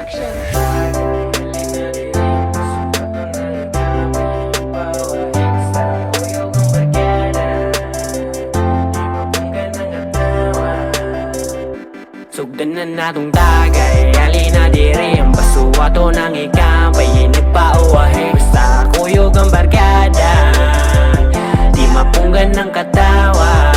Sugdan na natong tagay, alina diri ang basuwato ng ikampay, nagpauwahe basta kuyog ang barkada, di mapunggan ng katawa.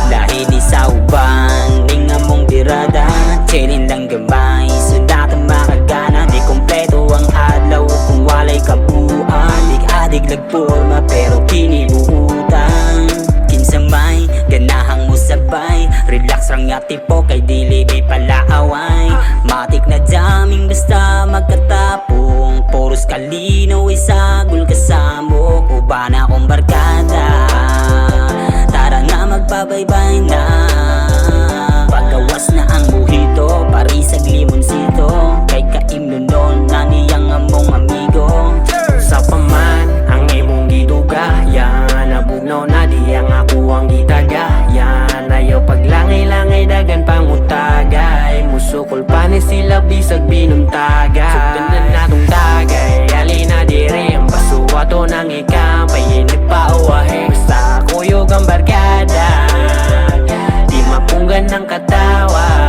Dahil di sa uban, di nga mong dirada, cherin lang gamay, sundatang makagana. Di kompleto ang adlaw kung walay kabuuan, dig-adig lagporma pero kinibuutan. Kinsamay, ganahang mo sabay, relax rang nga tipo kay dili may palaaway. Matik na daming basta magkatapong, poros kalinaw ay sagol kasamo. Uba na akong barkada, tara na magpabaybay na. Pagawas na ang buhito, parisag limonsito, kay kaimnunon na niyang among amigo. Sa paman ang imong giduga, yan nabugnaw na di ang ako ang gitaga. Yan ayaw paglangay-langay dagan pangutagay, musukol pa ni sila bisag binuntaga. Sugdan na natong tagay, alina diri ang basuwato ng ikampay, nagpauwahe basta kuyog ang barkada, di mapunggan ng katawa.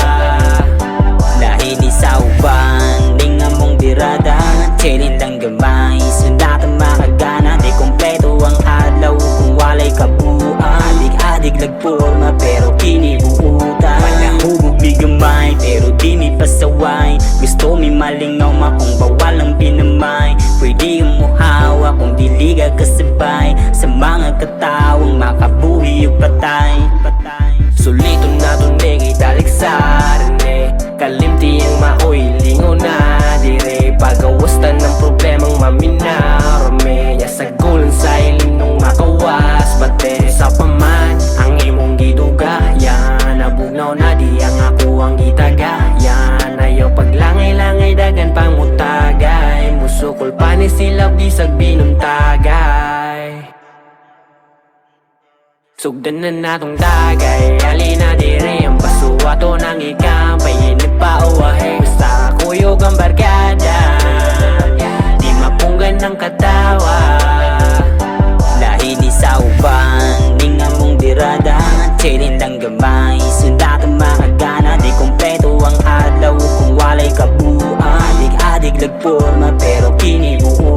Dahil di sa uban, di nga mong dirada, cherin lang gamay, sundatang makagana. Di kompleto ang adlaw kung walay kabuuan, dig-adig lagporma pero kinibuutan. Malahubog mi gamay pero di mi pasaway, gusto mi malingaw makung bawal ang pinamay. Pwede mo hawa kung diliga kasabay, sa mga katawang makabuhi o patay. Sulito na tunay italiksaran eh, kalimti ang maoy lingaw na dire. Pagawastan ng problemang maminarame, yasagulan sa ilim nung makawas bate. Sa paman ang imong giduga, yan nabugnaw na di ang ako ang gitaga. Yan ayaw paglangay-langay dagan pangutagay, musukol pa ni sila bisag binuntagay. Sugdan na natong tagay, alina diri ang basuwato ng ikampay, nagpauwahe basta kuyog ang barkada, di mapunggan ng katawa. Dahil di sa uban, di nga mong dirada, cherin lang gamay, sundatang makagana. Di kompleto ang adlaw kung walay kabuuan, dig-adig lagporma pero kinibuuan.